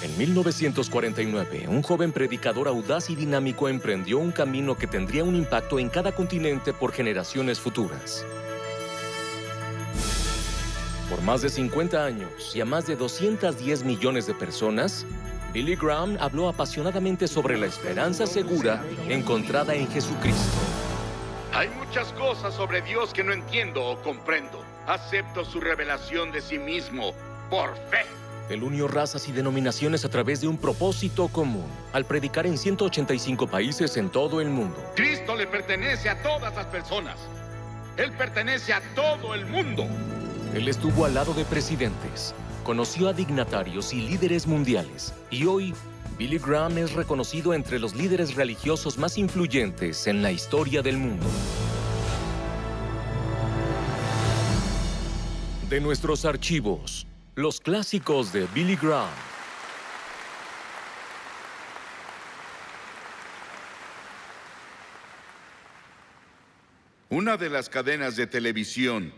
En 1949, un joven predicador audaz y dinámico emprendió un camino que tendría un impacto en cada continente por generaciones futuras. Por más de 50 años y a más de 210 millones de personas, Billy Graham habló apasionadamente sobre la esperanza segura encontrada en Jesucristo. Hay muchas cosas sobre Dios que no entiendo o comprendo. Acepto su revelación de sí mismo por fe. Él unió razas y denominaciones a través de un propósito común, al predicar en 185 países en todo el mundo. Cristo le pertenece a todas las personas. Él pertenece a todo el mundo. Él estuvo al lado de presidentes, conoció a dignatarios y líderes mundiales, y hoy Billy Graham es reconocido entre los líderes religiosos más influyentes en la historia del mundo. De nuestros archivos, los clásicos de Billy Graham. Una de las cadenas de televisión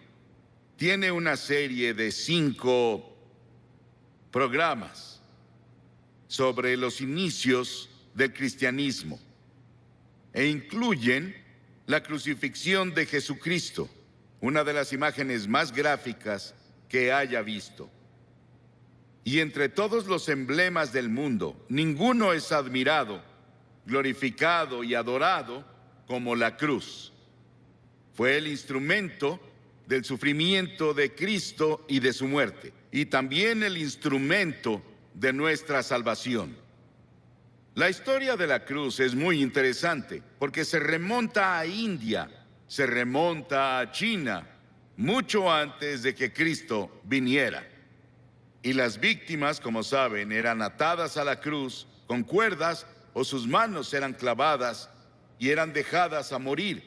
tiene una serie de 5 programas sobre los inicios del cristianismo e incluyen la crucifixión de Jesucristo, una de las imágenes más gráficas que haya visto. Y entre todos los emblemas del mundo, ninguno es admirado, glorificado y adorado como la cruz. Fue el instrumento del sufrimiento de Cristo y de su muerte, y también el instrumento de nuestra salvación. La historia de la cruz es muy interesante, porque se remonta a India, se remonta a China, mucho antes de que Cristo viniera. Y las víctimas, como saben, eran atadas a la cruz con cuerdas o sus manos eran clavadas y eran dejadas a morir.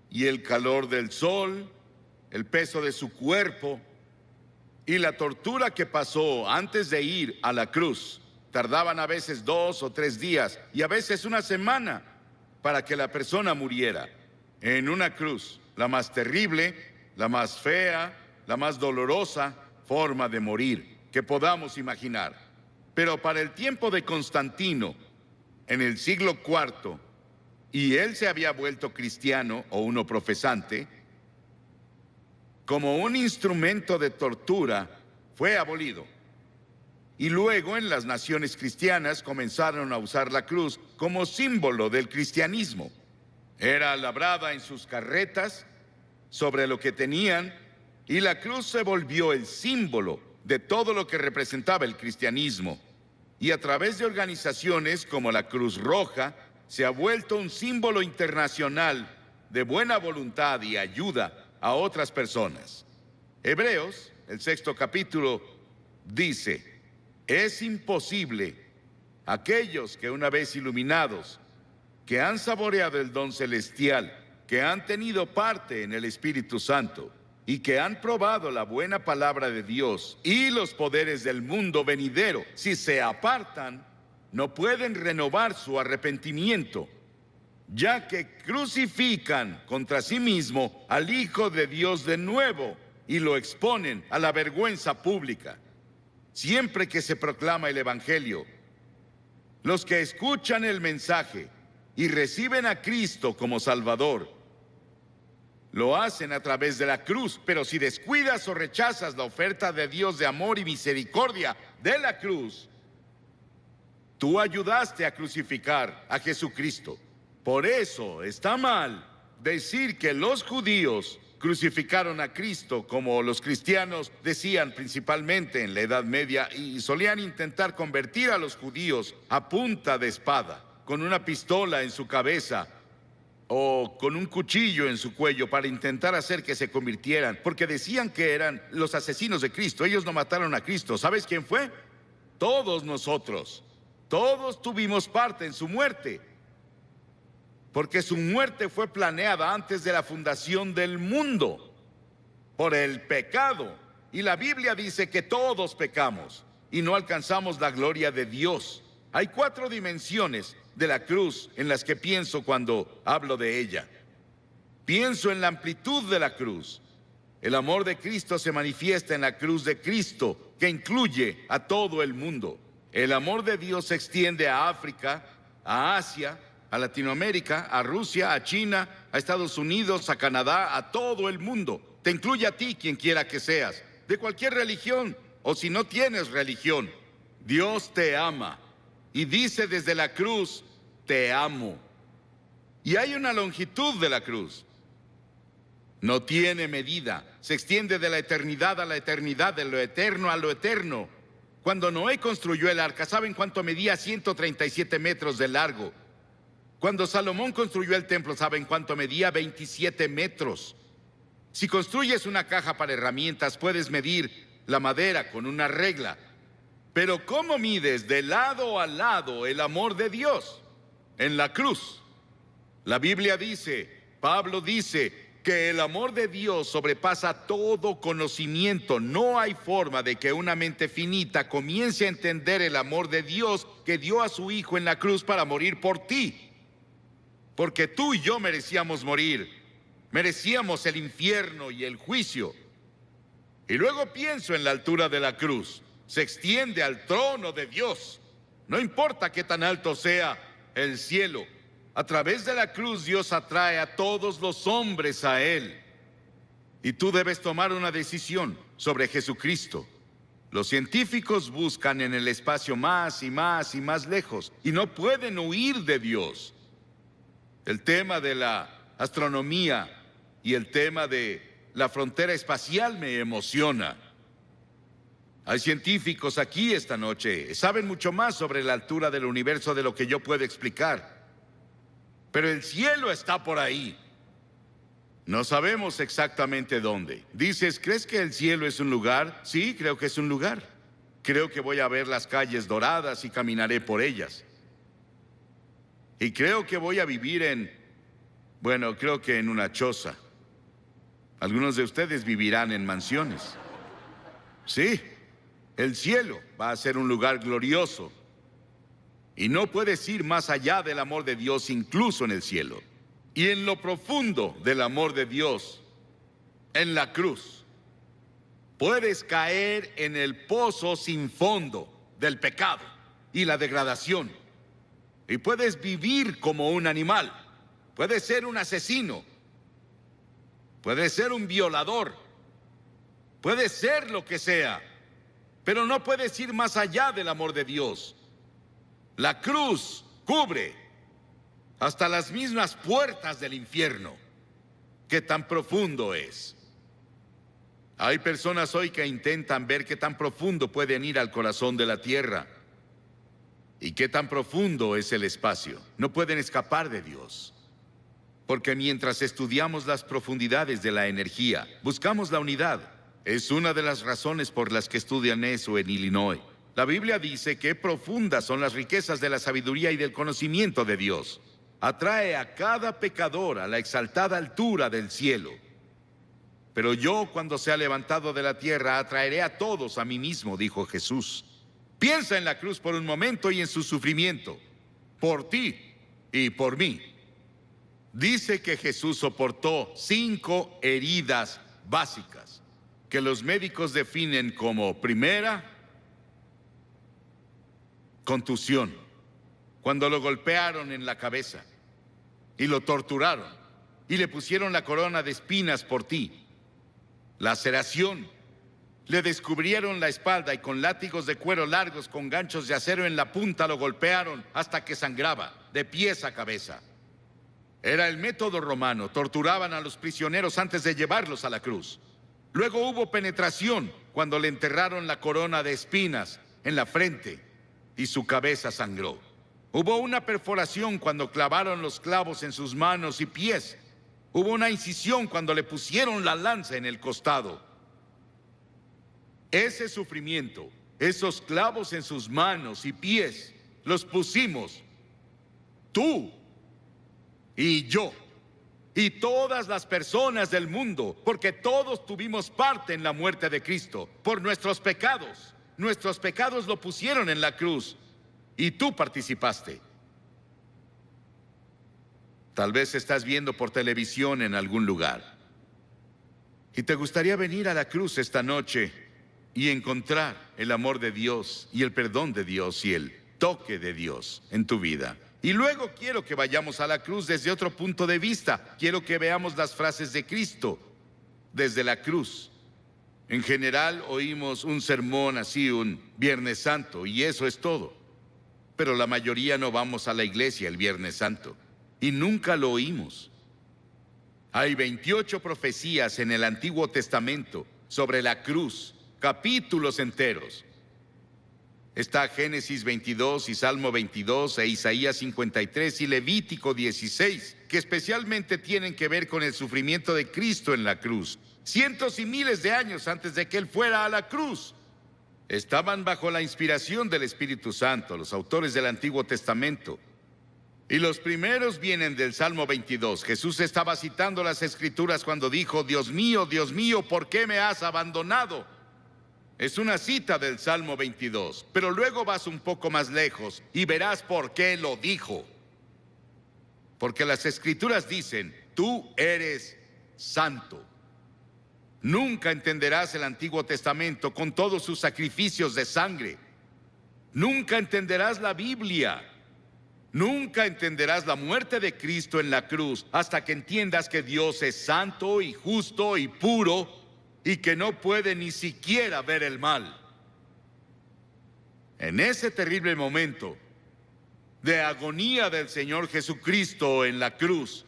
Y el calor del sol, el peso de su cuerpo y la tortura que pasó antes de ir a la cruz tardaban a veces 2 o 3 días y a veces una semana para que la persona muriera en una cruz, la más terrible, la más fea, la más dolorosa forma de morir que podamos imaginar. Pero para el tiempo de Constantino, en el siglo IV, y él se había vuelto cristiano o uno profesante, como un instrumento de tortura, fue abolido. Y luego en las naciones cristianas comenzaron a usar la cruz como símbolo del cristianismo. Era labrada en sus carretas sobre lo que tenían, y la cruz se volvió el símbolo de todo lo que representaba el cristianismo. Y a través de organizaciones como la Cruz Roja, se ha vuelto un símbolo internacional de buena voluntad y ayuda a otras personas. Hebreos, el 6º capítulo, dice: es imposible aquellos que una vez iluminados, que han saboreado el don celestial, que han tenido parte en el Espíritu Santo y que han probado la buena palabra de Dios y los poderes del mundo venidero, si se apartan, no pueden renovar su arrepentimiento, ya que crucifican contra sí mismo al Hijo de Dios de nuevo y lo exponen a la vergüenza pública. Siempre que se proclama el Evangelio, los que escuchan el mensaje y reciben a Cristo como Salvador, lo hacen a través de la cruz. Pero si descuidas o rechazas la oferta de Dios de amor y misericordia de la cruz, tú ayudaste a crucificar a Jesucristo. Por eso está mal decir que los judíos crucificaron a Cristo, como los cristianos decían principalmente en la Edad Media, y solían intentar convertir a los judíos a punta de espada, con una pistola en su cabeza o con un cuchillo en su cuello para intentar hacer que se convirtieran, porque decían que eran los asesinos de Cristo. Ellos no mataron a Cristo. ¿Sabes quién fue? Todos nosotros. Todos tuvimos parte en su muerte, porque su muerte fue planeada antes de la fundación del mundo por el pecado. Y la Biblia dice que todos pecamos y no alcanzamos la gloria de Dios. Hay 4 dimensiones de la cruz en las que pienso cuando hablo de ella. Pienso en la amplitud de la cruz. El amor de Cristo se manifiesta en la cruz de Cristo, que incluye a todo el mundo. El amor de Dios se extiende a África, a Asia, a Latinoamérica, a Rusia, a China, a Estados Unidos, a Canadá, a todo el mundo. Te incluye a ti, quien quiera que seas, de cualquier religión, o si no tienes religión. Dios te ama y dice desde la cruz, te amo. Y hay una longitud de la cruz. No tiene medida. Se extiende de la eternidad a la eternidad, de lo eterno a lo eterno. Cuando Noé construyó el arca, ¿saben cuánto medía? 137 metros de largo. Cuando Salomón construyó el templo, ¿saben cuánto medía? 27 metros. Si construyes una caja para herramientas, puedes medir la madera con una regla. Pero ¿cómo mides de lado a lado el amor de Dios? En la cruz. La Biblia dice, Pablo dice, que el amor de Dios sobrepasa todo conocimiento. No hay forma de que una mente finita comience a entender el amor de Dios que dio a su Hijo en la cruz para morir por ti. Porque tú y yo merecíamos morir. Merecíamos el infierno y el juicio. Y luego pienso en la altura de la cruz. Se extiende al trono de Dios. No importa qué tan alto sea el cielo. A través de la cruz Dios atrae a todos los hombres a Él. Y tú debes tomar una decisión sobre Jesucristo. Los científicos buscan en el espacio más y más y más lejos y no pueden huir de Dios. El tema de la astronomía y el tema de la frontera espacial me emociona. Hay científicos aquí esta noche, saben mucho más sobre la altura del universo de lo que yo puedo explicar. Pero el cielo está por ahí. No sabemos exactamente dónde. Dices, ¿crees que el cielo es un lugar? Sí, creo que es un lugar. Creo que voy a ver las calles doradas y caminaré por ellas. Y creo que voy a vivir creo que en una choza. Algunos de ustedes vivirán en mansiones. Sí, el cielo va a ser un lugar glorioso. Y no puedes ir más allá del amor de Dios, incluso en el cielo. Y en lo profundo del amor de Dios, en la cruz, puedes caer en el pozo sin fondo del pecado y la degradación. Y puedes vivir como un animal. Puedes ser un asesino. Puedes ser un violador. Puedes ser lo que sea. Pero no puedes ir más allá del amor de Dios. La cruz cubre hasta las mismas puertas del infierno. ¿Qué tan profundo es? Hay personas hoy que intentan ver qué tan profundo pueden ir al corazón de la tierra. ¿Y qué tan profundo es el espacio? No pueden escapar de Dios. Porque mientras estudiamos las profundidades de la energía, buscamos la unidad. Es una de las razones por las que estudian eso en Illinois. La Biblia dice que profundas son las riquezas de la sabiduría y del conocimiento de Dios. Atrae a cada pecador a la exaltada altura del cielo. Pero yo, cuando sea levantado de la tierra, atraeré a todos a mí mismo, dijo Jesús. Piensa en la cruz por un momento y en su sufrimiento, por ti y por mí. Dice que Jesús soportó 5 heridas básicas, que los médicos definen como primera, contusión, cuando lo golpearon en la cabeza y lo torturaron y le pusieron la corona de espinas por ti. Laceración, le descubrieron la espalda y con látigos de cuero largos con ganchos de acero en la punta lo golpearon hasta que sangraba, de pies a cabeza. Era el método romano, torturaban a los prisioneros antes de llevarlos a la cruz. Luego hubo penetración cuando le enterraron la corona de espinas en la frente y su cabeza sangró. Hubo una perforación cuando clavaron los clavos en sus manos y pies. Hubo una incisión cuando le pusieron la lanza en el costado. Ese sufrimiento, esos clavos en sus manos y pies, los pusimos tú y yo y todas las personas del mundo, porque todos tuvimos parte en la muerte de Cristo por nuestros pecados. Nuestros pecados lo pusieron en la cruz y tú participaste. Tal vez estás viendo por televisión en algún lugar y te gustaría venir a la cruz esta noche y encontrar el amor de Dios y el perdón de Dios y el toque de Dios en tu vida. Y luego quiero que vayamos a la cruz desde otro punto de vista. Quiero que veamos las frases de Cristo desde la cruz. En general oímos un sermón así un Viernes Santo y eso es todo. Pero la mayoría no vamos a la iglesia el Viernes Santo y nunca lo oímos. Hay 28 profecías en el Antiguo Testamento sobre la cruz, capítulos enteros. Está Génesis 22 y Salmo 22 e Isaías 53 y Levítico 16, que especialmente tienen que ver con el sufrimiento de Cristo en la cruz. Cientos y miles de años antes de que Él fuera a la cruz. Estaban bajo la inspiración del Espíritu Santo, los autores del Antiguo Testamento. Y los primeros vienen del Salmo 22. Jesús estaba citando las Escrituras cuando dijo, Dios mío, ¿por qué me has abandonado? Es una cita del Salmo 22, pero luego vas un poco más lejos y verás por qué lo dijo. Porque las Escrituras dicen, tú eres santo. Nunca entenderás el Antiguo Testamento con todos sus sacrificios de sangre. Nunca entenderás la Biblia. Nunca entenderás la muerte de Cristo en la cruz hasta que entiendas que Dios es santo y justo y puro y que no puede ni siquiera ver el mal. En ese terrible momento de agonía del Señor Jesucristo en la cruz,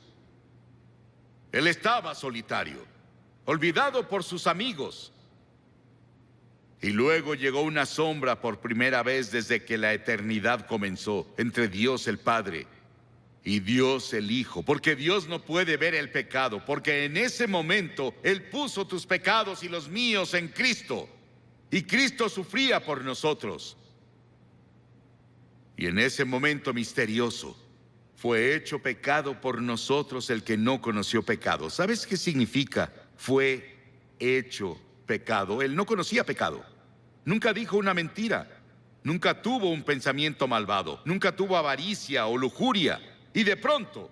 Él estaba solitario, olvidado por sus amigos. Y luego llegó una sombra por primera vez desde que la eternidad comenzó entre Dios el Padre y Dios el Hijo, porque Dios no puede ver el pecado, porque en ese momento Él puso tus pecados y los míos en Cristo, y Cristo sufría por nosotros. Y en ese momento misterioso fue hecho pecado por nosotros el que no conoció pecado. ¿Sabes qué significa? Fue hecho pecado. Él no conocía pecado. Nunca dijo una mentira. Nunca tuvo un pensamiento malvado. Nunca tuvo avaricia o lujuria. Y de pronto,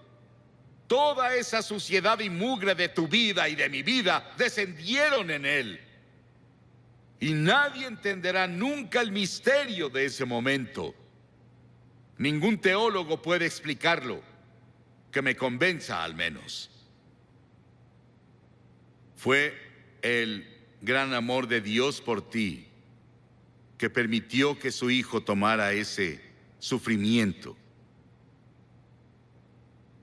toda esa suciedad y mugre de tu vida y de mi vida descendieron en Él. Y nadie entenderá nunca el misterio de ese momento. Ningún teólogo puede explicarlo, que me convenza al menos. Fue el gran amor de Dios por ti que permitió que su Hijo tomara ese sufrimiento.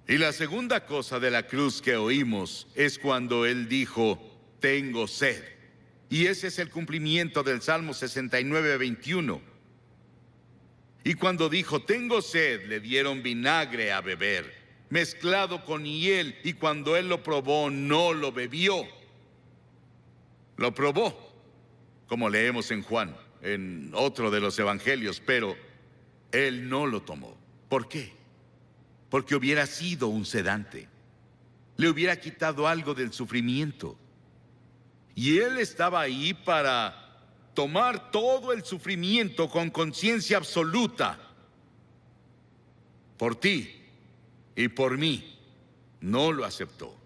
Y la segunda cosa de la cruz que oímos es cuando Él dijo, tengo sed. Y ese es el cumplimiento del Salmo 69, 21. Y cuando dijo, tengo sed, le dieron vinagre a beber, mezclado con hiel, y cuando Él lo probó, no lo bebió. Lo probó, como leemos en Juan, en otro de los evangelios, pero Él no lo tomó. ¿Por qué? Porque hubiera sido un sedante. Le hubiera quitado algo del sufrimiento. Y Él estaba ahí para tomar todo el sufrimiento con conciencia absoluta. Por ti y por mí. No lo aceptó.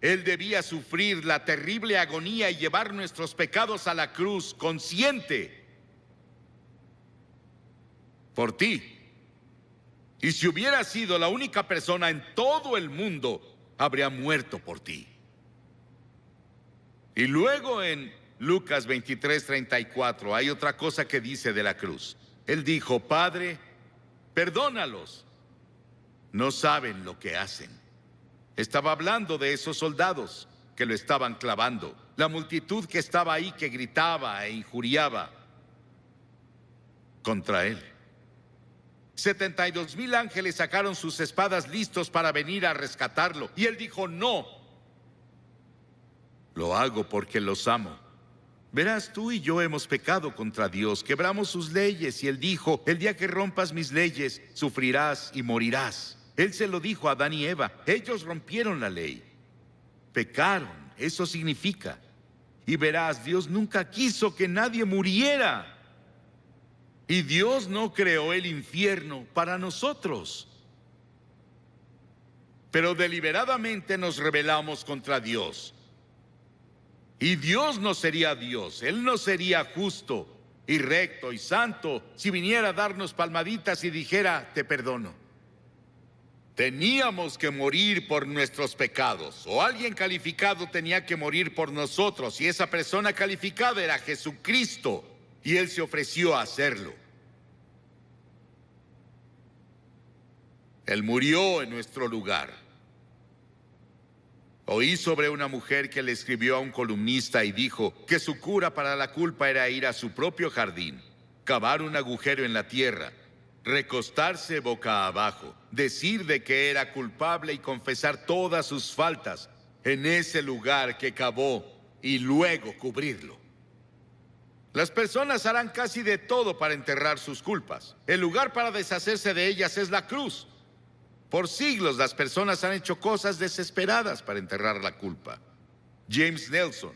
Él debía sufrir la terrible agonía y llevar nuestros pecados a la cruz consciente. Por ti. Y si hubiera sido la única persona en todo el mundo, habría muerto por ti. Y luego en Lucas 23:34 hay otra cosa que dice de la cruz. Él dijo, Padre, perdónalos. No saben lo que hacen. Estaba hablando de esos soldados que lo estaban clavando. La multitud que estaba ahí que gritaba e injuriaba contra Él. 72,000 ángeles sacaron sus espadas listos para venir a rescatarlo. Y Él dijo, no. Lo hago porque los amo. Verás, tú y yo hemos pecado contra Dios, quebramos sus leyes. Y Él dijo, el día que rompas mis leyes, sufrirás y morirás. Él se lo dijo a Adán y Eva. Ellos rompieron la ley. Pecaron, eso significa. Y verás, Dios nunca quiso que nadie muriera. Y Dios no creó el infierno para nosotros. Pero deliberadamente nos rebelamos contra Dios. Y Dios no sería Dios, Él no sería justo y recto y santo si viniera a darnos palmaditas y dijera, te perdono. Teníamos que morir por nuestros pecados, o alguien calificado tenía que morir por nosotros, y esa persona calificada era Jesucristo, y Él se ofreció a hacerlo. Él murió en nuestro lugar. Oí sobre una mujer que le escribió a un columnista y dijo que su cura para la culpa era ir a su propio jardín, cavar un agujero en la tierra, recostarse boca abajo, decir de que era culpable y confesar todas sus faltas en ese lugar que cavó y luego cubrirlo. Las personas harán casi de todo para enterrar sus culpas. El lugar para deshacerse de ellas es la cruz. Por siglos las personas han hecho cosas desesperadas para enterrar la culpa. James Nelson,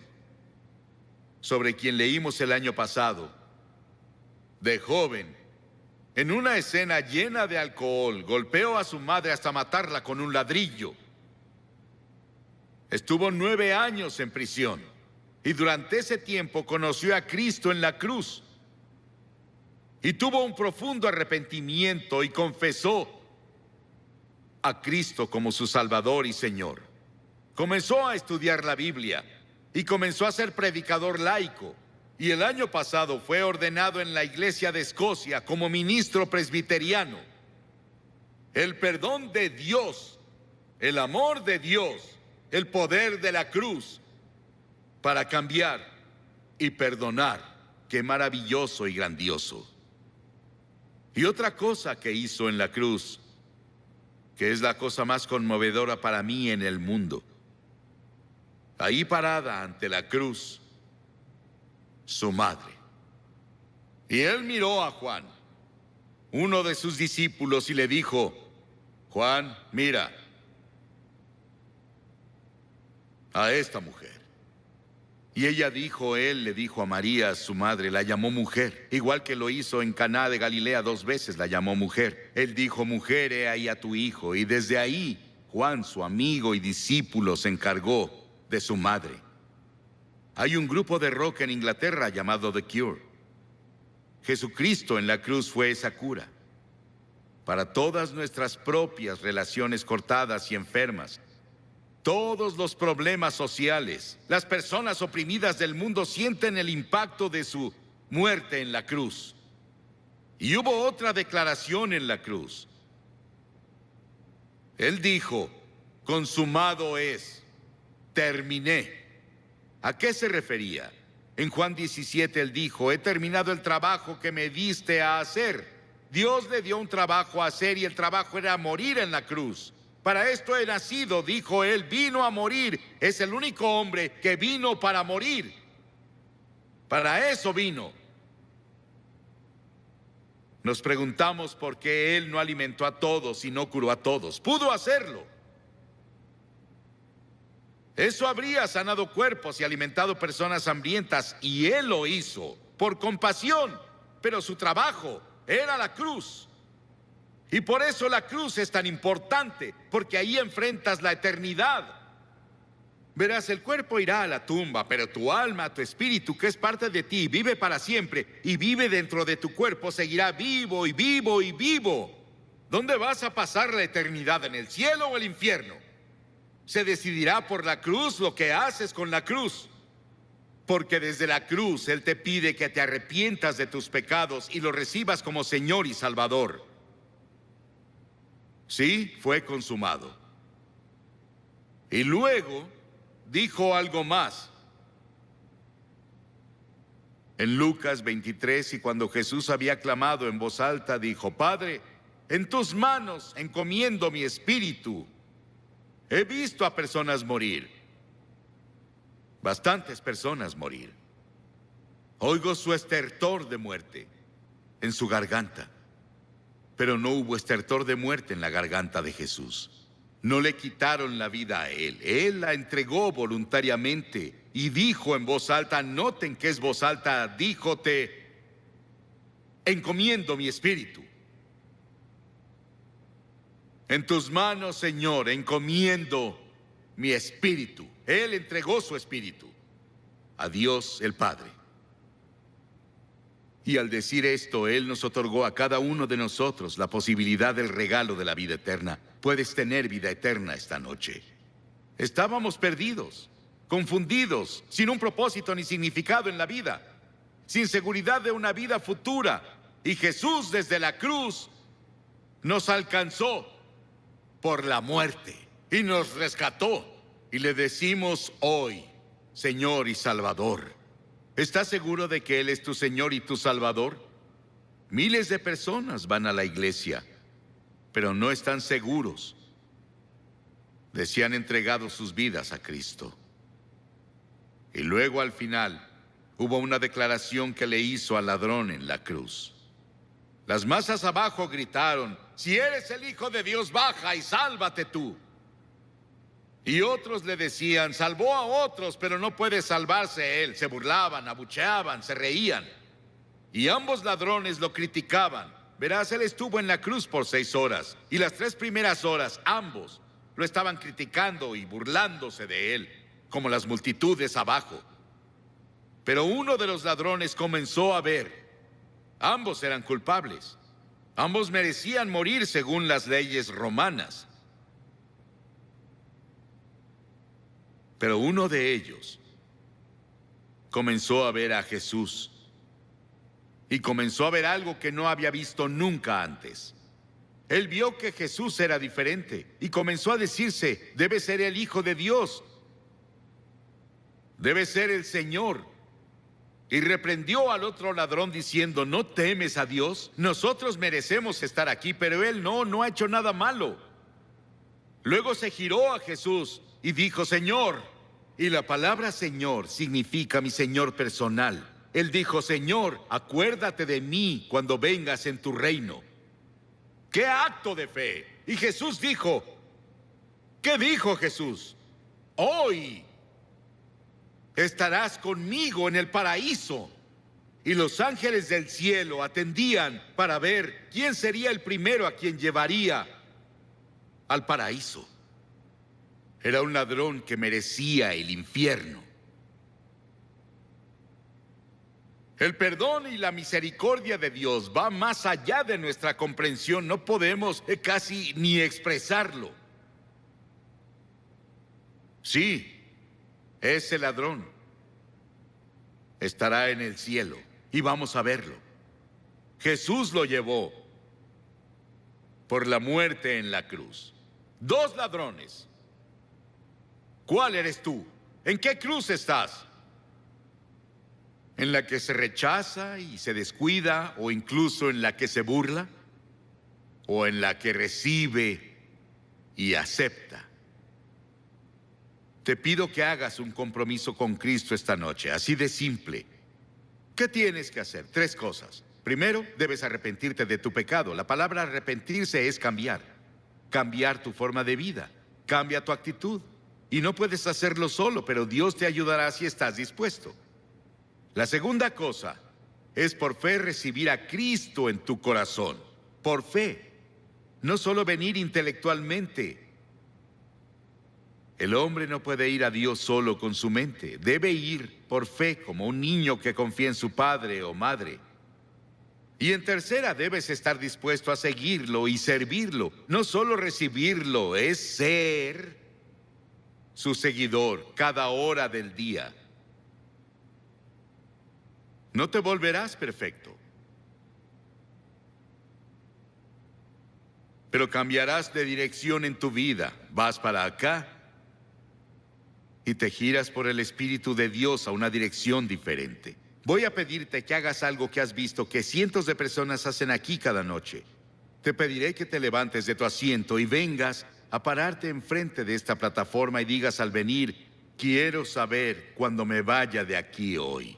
sobre quien leímos el año pasado, de joven, en una escena llena de alcohol, golpeó a su madre hasta matarla con un ladrillo. Estuvo 9 años en prisión y durante ese tiempo conoció a Cristo en la cruz. Y tuvo un profundo arrepentimiento y confesó a Cristo como su Salvador y Señor. Comenzó a estudiar la Biblia y comenzó a ser predicador laico. Y el año pasado fue ordenado en la Iglesia de Escocia como ministro presbiteriano. El perdón de Dios, el amor de Dios, el poder de la cruz para cambiar y perdonar. Qué maravilloso y grandioso. Y otra cosa que hizo en la cruz, que es la cosa más conmovedora para mí en el mundo. Ahí parada ante la cruz, su madre. Y él miró a Juan, uno de sus discípulos, y le dijo, Juan, mira a esta mujer. Y ella dijo, él le dijo a María, su madre, la llamó mujer, igual que lo hizo en Caná de Galilea 2 veces, la llamó mujer. Él dijo, mujer, he ahí a tu hijo. Y desde ahí, Juan, su amigo y discípulo, se encargó de su madre. Hay un grupo de rock en Inglaterra llamado The Cure. Jesucristo en la cruz fue esa cura para todas nuestras propias relaciones cortadas y enfermas. Todos los problemas sociales, las personas oprimidas del mundo sienten el impacto de su muerte en la cruz. Y hubo otra declaración en la cruz. Él dijo, consumado es, terminé. ¿A qué se refería? En Juan 17 él dijo, he terminado el trabajo que me diste a hacer. Dios le dio un trabajo a hacer y el trabajo era morir en la cruz. Para esto he nacido, dijo él, vino a morir. Es el único hombre que vino para morir. Para eso vino. Nos preguntamos por qué él no alimentó a todos y no curó a todos. Pudo hacerlo. Eso habría sanado cuerpos y alimentado personas hambrientas, y él lo hizo por compasión, pero su trabajo era la cruz. Y por eso la cruz es tan importante, porque ahí enfrentas la eternidad. Verás, el cuerpo irá a la tumba, pero tu alma, tu espíritu, que es parte de ti, vive para siempre y vive dentro de tu cuerpo, seguirá vivo y vivo y vivo. ¿Dónde vas a pasar la eternidad? ¿En el cielo o el infierno? Se decidirá por la cruz lo que haces con la cruz. Porque desde la cruz Él te pide que te arrepientas de tus pecados y lo recibas como Señor y Salvador. Sí, fue consumado. Y luego dijo algo más. En Lucas 23, y cuando Jesús había clamado en voz alta, dijo, Padre, en tus manos encomiendo mi espíritu. He visto a personas morir, bastantes personas morir. Oigo su estertor de muerte en su garganta, pero no hubo estertor de muerte en la garganta de Jesús. No le quitaron la vida a él la entregó voluntariamente y dijo en voz alta, noten que es voz alta, dijo, te encomiendo mi espíritu. En tus manos, Señor, encomiendo mi espíritu. Él entregó su espíritu. a Dios el Padre. Y al decir esto, Él nos otorgó a cada uno de nosotros la posibilidad del regalo de la vida eterna. Puedes tener vida eterna esta noche. Estábamos perdidos, confundidos, sin un propósito ni significado en la vida, sin seguridad de una vida futura. Y Jesús desde la cruz nos alcanzó por la muerte y nos rescató. Y le decimos hoy, Señor y Salvador. ¿Estás seguro de que Él es tu Señor y tu Salvador? Miles de personas van a la iglesia, pero no están seguros de si han entregado sus vidas a Cristo. Y luego al final hubo una declaración que le hizo al ladrón en la cruz. Las masas abajo gritaron: si eres el Hijo de Dios, baja y sálvate tú. Y otros le decían: salvó a otros, pero no puede salvarse él. Se burlaban, abucheaban, se reían. Y ambos ladrones lo criticaban. Verás, él estuvo en la cruz por 6 horas. Y las 3 primeras horas, ambos lo estaban criticando y burlándose de él, como las multitudes abajo. Pero uno de los ladrones comenzó a ver. Ambos eran culpables. Ambos merecían morir según las leyes romanas. Pero uno de ellos comenzó a ver a Jesús y comenzó a ver algo que no había visto nunca antes. Él vio que Jesús era diferente y comenzó a decirse: debe ser el Hijo de Dios, debe ser el Señor. Y reprendió al otro ladrón diciendo: ¿no temes a Dios? Nosotros merecemos estar aquí, pero él no ha hecho nada malo. Luego se giró a Jesús y dijo: Señor. Y la palabra Señor significa mi Señor personal. Él dijo: Señor, acuérdate de mí cuando vengas en tu reino. ¡Qué acto de fe! Y Jesús dijo, ¿qué dijo Jesús? Hoy estarás conmigo en el paraíso. Y los ángeles del cielo atendían para ver quién sería el primero a quien llevaría al paraíso. Era un ladrón que merecía el infierno. El perdón y la misericordia de Dios va más allá de nuestra comprensión. No podemos casi ni expresarlo. Sí, ese ladrón estará en el cielo y vamos a verlo. Jesús lo llevó por la muerte en la cruz. 2 ladrones. ¿Cuál eres tú? ¿En qué cruz estás? ¿En la que se rechaza y se descuida, o incluso en la que se burla? ¿O en la que recibe y acepta? Te pido que hagas un compromiso con Cristo esta noche, así de simple. ¿Qué tienes que hacer? 3 cosas. Primero, debes arrepentirte de tu pecado. La palabra arrepentirse es cambiar. Cambiar tu forma de vida. Cambia tu actitud. Y no puedes hacerlo solo, pero Dios te ayudará si estás dispuesto. La segunda cosa es por fe recibir a Cristo en tu corazón. Por fe. No solo venir intelectualmente. El hombre no puede ir a Dios solo con su mente. Debe ir por fe, como un niño que confía en su padre o madre. Y en tercera, debes estar dispuesto a seguirlo y servirlo. No solo recibirlo, es ser su seguidor cada hora del día. No te volverás perfecto, pero cambiarás de dirección en tu vida. Vas para acá y te giras por el Espíritu de Dios a una dirección diferente. Voy a pedirte que hagas algo que has visto que cientos de personas hacen aquí cada noche. Te pediré que te levantes de tu asiento y vengas a pararte enfrente de esta plataforma y digas al venir: quiero saber cuando me vaya de aquí hoy.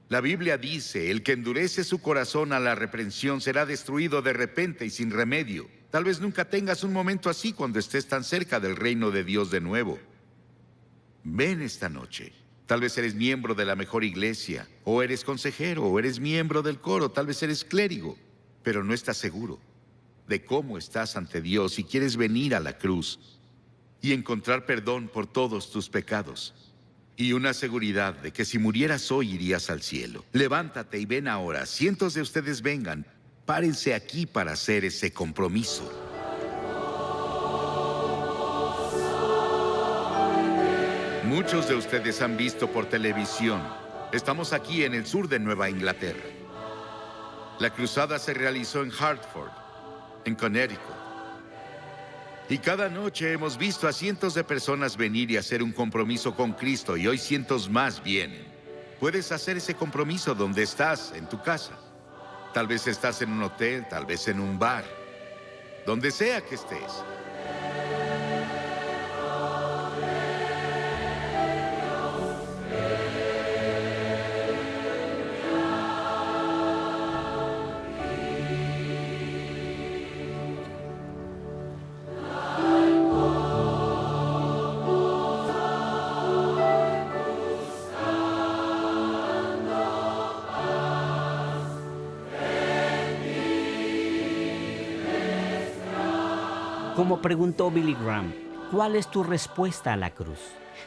La Biblia dice: el que endurece su corazón a la reprensión será destruido de repente y sin remedio. Tal vez nunca tengas un momento así cuando estés tan cerca del reino de Dios de nuevo. Ven esta noche. Tal vez eres miembro de la mejor iglesia, o eres consejero, o eres miembro del coro, tal vez eres clérigo, pero no estás seguro de cómo estás ante Dios y quieres venir a la cruz y encontrar perdón por todos tus pecados. Y una seguridad de que si murieras hoy irías al cielo. Levántate y ven ahora. Cientos de ustedes vengan. Párense aquí para hacer ese compromiso. Muchos de ustedes han visto por televisión. Estamos aquí en el sur de Nueva Inglaterra. La cruzada se realizó en Hartford, en Connecticut. Y cada noche hemos visto a cientos de personas venir y hacer un compromiso con Cristo, y hoy cientos más vienen. Puedes hacer ese compromiso donde estás, en tu casa. Tal vez estás en un hotel, tal vez en un bar. Donde sea que estés. Como preguntó Billy Graham, ¿cuál es tu respuesta a la cruz?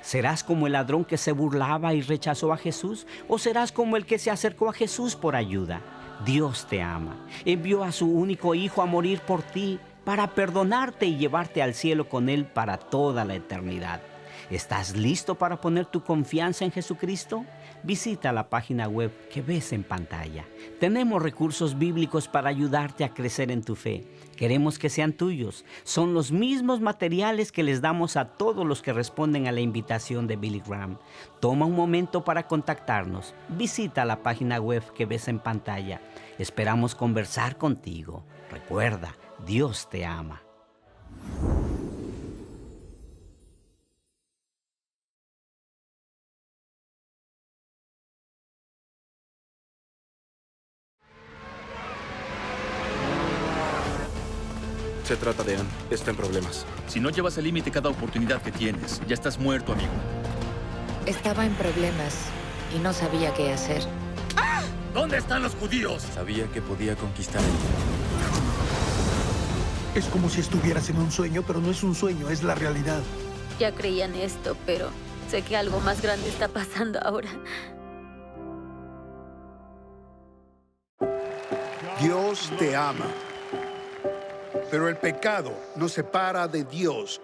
¿Serás como el ladrón que se burlaba y rechazó a Jesús? ¿O serás como el que se acercó a Jesús por ayuda? Dios te ama. Envió a su único Hijo a morir por ti, para perdonarte y llevarte al cielo con Él para toda la eternidad. ¿Estás listo para poner tu confianza en Jesucristo? Visita la página web que ves en pantalla. Tenemos recursos bíblicos para ayudarte a crecer en tu fe. Queremos que sean tuyos. Son los mismos materiales que les damos a todos los que responden a la invitación de Billy Graham. Toma un momento para contactarnos. Visita la página web que ves en pantalla. Esperamos conversar contigo. Recuerda, Dios te ama. Se trata de Ann. Está en problemas. Si no llevas al límite cada oportunidad que tienes, ya estás muerto, amigo. Estaba en problemas y no sabía qué hacer. ¿Dónde están los judíos? Sabía que podía conquistar el mundo. Es como si estuvieras en un sueño, pero no es un sueño, es la realidad. Ya creía en esto, pero sé que algo más grande está pasando ahora. Dios te ama. Pero el pecado nos separa de Dios.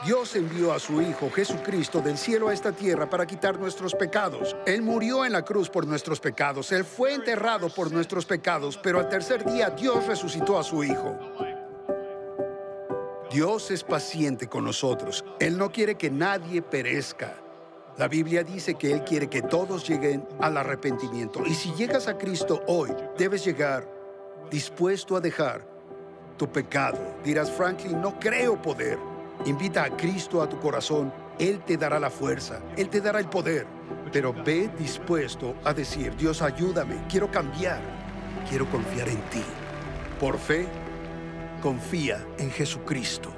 Dios envió a su Hijo Jesucristo del cielo a esta tierra para quitar nuestros pecados. Él murió en la cruz por nuestros pecados. Él fue enterrado por nuestros pecados, pero al tercer día Dios resucitó a su Hijo. Dios es paciente con nosotros. Él no quiere que nadie perezca. La Biblia dice que Él quiere que todos lleguen al arrepentimiento. Y si llegas a Cristo hoy, debes llegar dispuesto a dejar tu pecado. Dirás, Franklin, no creo poder. Invita a Cristo a tu corazón. Él te dará la fuerza. Él te dará el poder. Pero ve dispuesto a decir, Dios, ayúdame. Quiero cambiar. Quiero confiar en ti. Por fe, confía en Jesucristo.